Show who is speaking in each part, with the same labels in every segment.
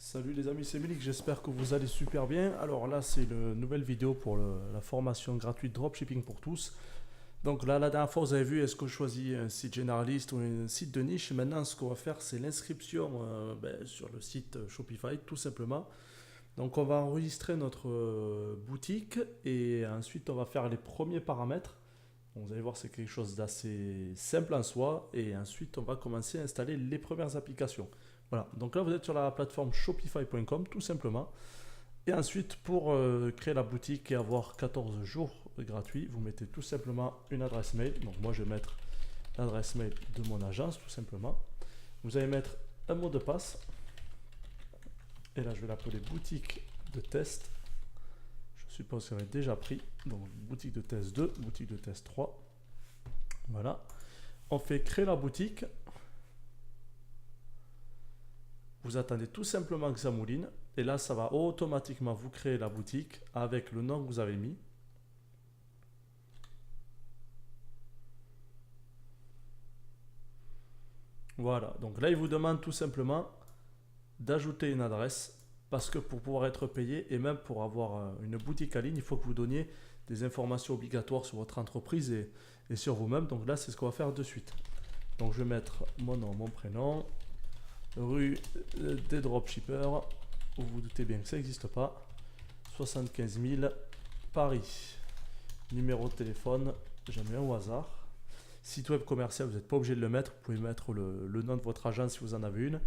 Speaker 1: Salut les amis, c'est Milik, j'espère que vous allez super bien. Alors là, c'est une nouvelle vidéo pour la formation gratuite Dropshipping pour tous. Donc là, la dernière fois, vous avez vu, est-ce que je choisis un site généraliste ou un site de niche? Maintenant, ce qu'on va faire, c'est l'inscription sur le site Shopify, tout simplement. Donc on va enregistrer notre boutique et ensuite, on va faire les premiers paramètres. Donc, vous allez voir, c'est quelque chose d'assez simple en soi. Et ensuite, on va commencer à installer les premières applications. Voilà, donc là vous êtes sur la plateforme shopify.com tout simplement. Et ensuite pour créer la boutique et avoir 14 jours gratuits, vous mettez tout simplement une adresse mail. Donc moi je vais mettre l'adresse mail de mon agence tout simplement. Vous allez mettre un mot de passe. Et là je vais l'appeler boutique de test. Je suppose que ça va être déjà pris. Donc boutique de test 2, boutique de test 3. Voilà. On fait créer la boutique. Vous attendez tout simplement que ça mouline et là ça va automatiquement vous créer la boutique avec le nom que vous avez mis. Voilà, donc là il vous demande tout simplement d'ajouter une adresse parce que pour pouvoir être payé et même pour avoir une boutique en ligne, il faut que vous donniez des informations obligatoires sur votre entreprise et sur vous-même. Donc là c'est ce qu'on va faire de suite. Donc je vais mettre mon nom, mon prénom, rue des dropshippers, vous vous doutez bien que ça n'existe pas, 75 000 Paris, numéro de téléphone, j'en mets un au hasard, site web commercial, vous n'êtes pas obligé de le mettre, vous pouvez mettre le nom de votre agence si vous en avez une,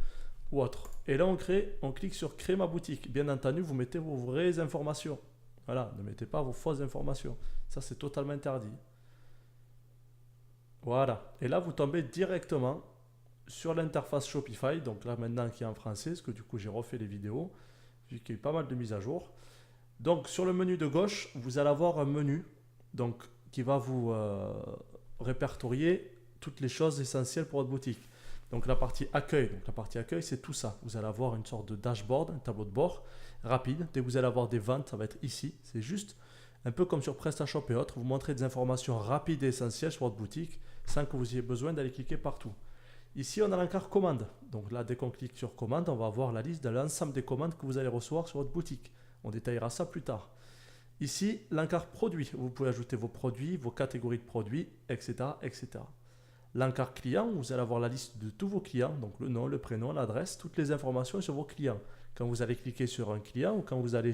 Speaker 1: ou autre. Et là on clique sur créer ma boutique, bien entendu vous mettez vos vraies informations, voilà, ne mettez pas vos fausses informations, ça c'est totalement interdit. Voilà, et là vous tombez directement sur l'interface Shopify, donc là maintenant qui est en français, parce que du coup j'ai refait les vidéos, vu qu'il y a eu pas mal de mises à jour. Donc sur le menu de gauche, vous allez avoir un menu donc, qui va vous répertorier toutes les choses essentielles pour votre boutique. Donc la partie accueil, c'est tout ça. Vous allez avoir une sorte de dashboard, un tableau de bord rapide. Dès que vous allez avoir des ventes, ça va être ici. C'est juste un peu comme sur PrestaShop et autres, vous montrez des informations rapides et essentielles sur votre boutique sans que vous ayez besoin d'aller cliquer partout. Ici, on a l'encart commande. Donc là, dès qu'on clique sur commande, on va avoir la liste de l'ensemble des commandes que vous allez recevoir sur votre boutique. On détaillera ça plus tard. Ici, l'encart produit. Vous pouvez ajouter vos produits, vos catégories de produits, etc. etc. L'encart client, vous allez avoir la liste de tous vos clients, donc le nom, le prénom, l'adresse, toutes les informations sur vos clients. Quand vous allez cliquer sur un client ou quand vous allez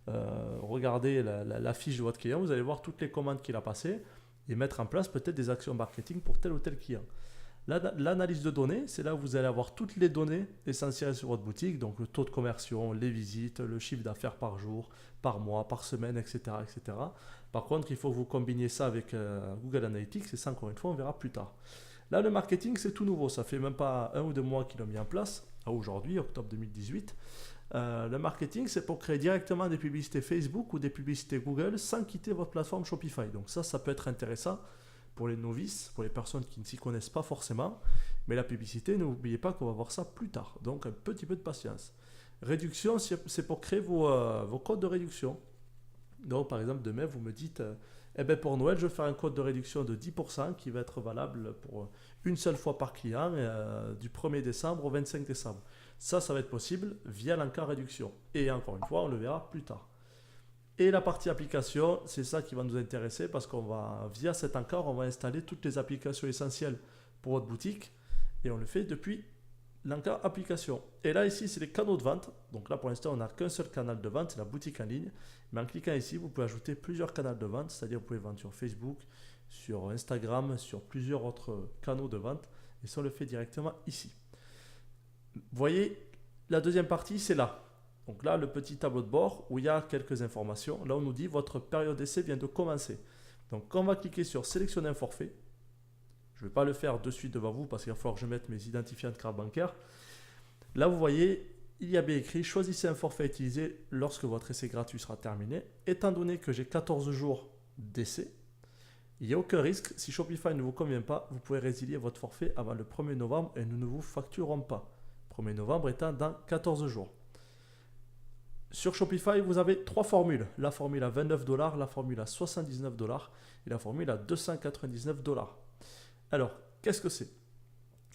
Speaker 1: regarder la fiche de votre client, vous allez voir toutes les commandes qu'il a passées et mettre en place peut-être des actions marketing pour tel ou tel client. L'analyse de données, c'est là où vous allez avoir toutes les données essentielles sur votre boutique, donc le taux de conversion, les visites, le chiffre d'affaires par jour, par mois, par semaine, etc., etc. Par contre, il faut que vous combiniez ça avec Google Analytics et ça, encore une fois, on verra plus tard. Là, le marketing, c'est tout nouveau. Ça fait même pas 1 ou 2 mois qu'ils l'ont mis en place, à aujourd'hui, octobre 2018. Le marketing, c'est pour créer directement des publicités Facebook ou des publicités Google sans quitter votre plateforme Shopify. Donc ça peut être intéressant pour les novices, pour les personnes qui ne s'y connaissent pas forcément. Mais la publicité, n'oubliez pas qu'on va voir ça plus tard. Donc un petit peu de patience. Réduction, c'est pour créer vos codes de réduction. Donc par exemple, demain, vous me dites, pour Noël, je vais faire un code de réduction de 10% qui va être valable pour une seule fois par client du 1er décembre au 25 décembre. Ça va être possible via l'encart réduction. Et encore une fois, on le verra plus tard. Et la partie application, c'est ça qui va nous intéresser parce qu'on va, via cet encart, on va installer toutes les applications essentielles pour votre boutique et on le fait depuis l'encart application. Et là, ici, c'est les canaux de vente. Donc là, pour l'instant, on n'a qu'un seul canal de vente, c'est la boutique en ligne. Mais en cliquant ici, vous pouvez ajouter plusieurs canaux de vente, c'est-à-dire vous pouvez vendre sur Facebook, sur Instagram, sur plusieurs autres canaux de vente. Et ça, on le fait directement ici. Vous voyez, la deuxième partie, c'est là. Donc là, le petit tableau de bord où il y a quelques informations. Là, on nous dit votre période d'essai vient de commencer. Donc, quand on va cliquer sur sélectionner un forfait, je ne vais pas le faire de suite devant vous parce qu'il va falloir que je mette mes identifiants de carte bancaire. Là, vous voyez, il y a bien écrit choisissez un forfait à utiliser lorsque votre essai gratuit sera terminé. Étant donné que j'ai 14 jours d'essai, il n'y a aucun risque. Si Shopify ne vous convient pas, vous pouvez résilier votre forfait avant le 1er novembre et nous ne vous facturerons pas. 1er novembre étant dans 14 jours. Sur Shopify, vous avez 3 formules. La formule à $29, la formule à $79 et la formule à $299. Alors, qu'est-ce que c'est?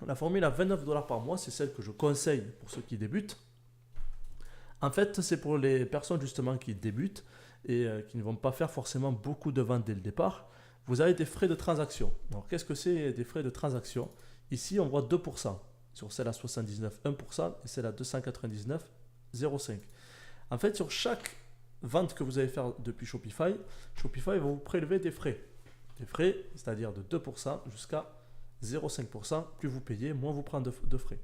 Speaker 1: La formule à $29 par mois, c'est celle que je conseille pour ceux qui débutent. En fait, c'est pour les personnes justement qui débutent et qui ne vont pas faire forcément beaucoup de ventes dès le départ. Vous avez des frais de transaction. Alors, qu'est-ce que c'est des frais de transaction? Ici, on voit 2%. Sur celle à 79, 1% et celle à 299, 0,5. En fait, sur chaque vente que vous allez faire depuis Shopify, Shopify va vous prélever des frais. Des frais, c'est-à-dire de 2% jusqu'à 0,5%. Plus vous payez, moins vous prenez de frais.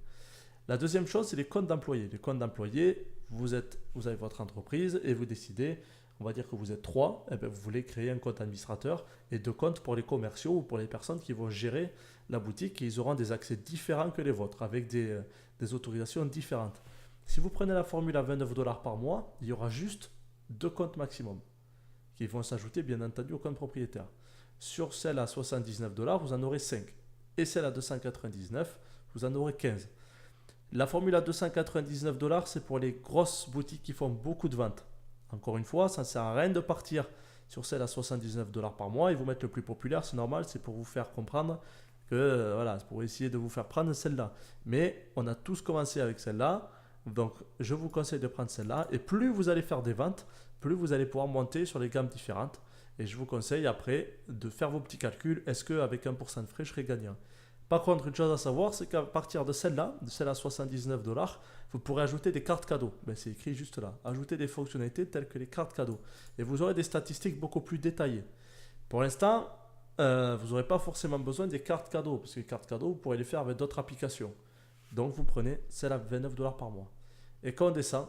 Speaker 1: La deuxième chose, c'est les comptes d'employés. Les comptes d'employés, vous avez votre entreprise et vous décidez, on va dire que vous êtes 3, et bien vous voulez créer un compte administrateur et 2 comptes pour les commerciaux ou pour les personnes qui vont gérer la boutique et ils auront des accès différents que les vôtres avec des autorisations différentes. Si vous prenez la formule à 29 $ par mois, il y aura juste 2 comptes maximum qui vont s'ajouter bien entendu au compte propriétaire. Sur celle à 79 $, vous en aurez 5 et celle à 299, vous en aurez 15. La formule à 299 $, c'est pour les grosses boutiques qui font beaucoup de ventes. Encore une fois, ça ne sert à rien de partir sur celle à 79 $ par mois et vous mettre le plus populaire, c'est normal, c'est pour vous faire comprendre que voilà, c'est pour essayer de vous faire prendre celle-là. Mais on a tous commencé avec celle-là, donc je vous conseille de prendre celle-là. Et plus vous allez faire des ventes, plus vous allez pouvoir monter sur les gammes différentes. Et je vous conseille après de faire vos petits calculs. Est-ce qu'avec 1% de frais, je serai gagnant? Par contre, une chose à savoir, c'est qu'à partir de celle-là, de celle à 79 $, vous pourrez ajouter des cartes cadeaux. Ben, c'est écrit juste là. Ajouter des fonctionnalités telles que les cartes cadeaux. Et vous aurez des statistiques beaucoup plus détaillées. Pour l'instant, vous n'aurez pas forcément besoin des cartes cadeaux. Parce que les cartes cadeaux, vous pourrez les faire avec d'autres applications. Donc, vous prenez celle à 29 $ par mois. Et quand on descend,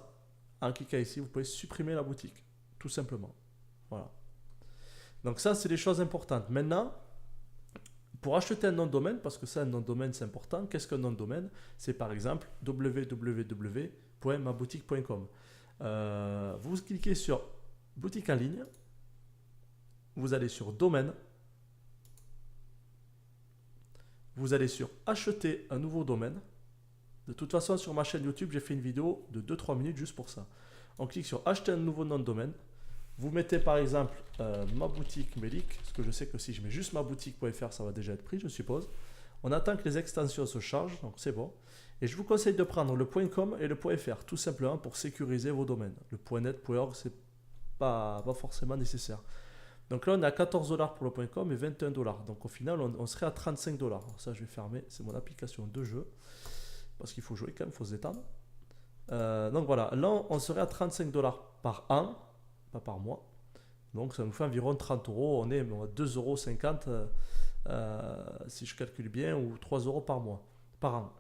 Speaker 1: en cliquant ici, vous pouvez supprimer la boutique. Tout simplement. Voilà. Donc ça, c'est les choses importantes. Maintenant, pour acheter un nom de domaine, parce que ça, un nom de domaine, c'est important. Qu'est-ce qu'un nom de domaine? C'est par exemple www.maboutique.com. Vous cliquez sur boutique en ligne. Vous allez sur domaine. Vous allez sur acheter un nouveau domaine. De toute façon, sur ma chaîne YouTube, j'ai fait une vidéo de 2-3 minutes juste pour ça. On clique sur acheter un nouveau nom de domaine. Vous mettez par exemple ma boutique Melik, parce que je sais que si je mets juste ma boutique.fr, ça va déjà être pris, je suppose. On attend que les extensions se chargent, donc c'est bon. Et je vous conseille de prendre le .com et le .fr, tout simplement pour sécuriser vos domaines. Le .net, .org, c'est pas forcément nécessaire. Donc là, on est à 14 $ pour le .com et 21 $. Donc au final, on serait à 35 $. Alors ça, je vais fermer, c'est mon application de jeu, parce qu'il faut jouer quand même, il faut se détendre. Donc voilà, là, on serait à 35 $ par an, pas par mois. Donc ça nous fait environ 30 €. On est à 2,50 € si je calcule bien, ou 3 € par mois, par an.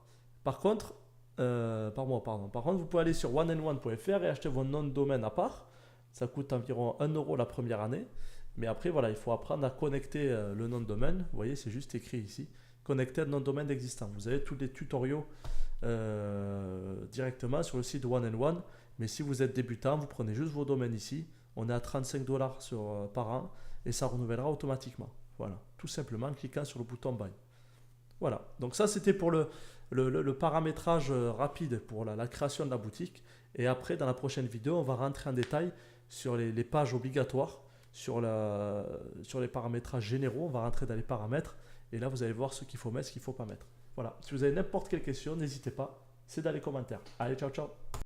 Speaker 1: Par contre, par mois, pardon. Par contre, vous pouvez aller sur oneandone.fr et acheter vos noms de domaine à part. Ça coûte environ 1 € la première année. Mais après, voilà, il faut apprendre à connecter le nom de domaine. Vous voyez, c'est juste écrit ici. Connecter un nom de domaine existant. Vous avez tous les tutoriaux directement sur le site de One and One. Mais si vous êtes débutant, vous prenez juste vos domaines ici. On est à 35 $ par an et ça renouvellera automatiquement. Voilà, tout simplement en cliquant sur le bouton Buy. Voilà, donc ça c'était pour le paramétrage rapide pour la création de la boutique. Et après, dans la prochaine vidéo, on va rentrer en détail sur les pages obligatoires, sur les paramétrages généraux. On va rentrer dans les paramètres et là, vous allez voir ce qu'il faut mettre, ce qu'il ne faut pas mettre. Voilà, si vous avez n'importe quelle question, n'hésitez pas, c'est dans les commentaires. Allez, ciao, ciao!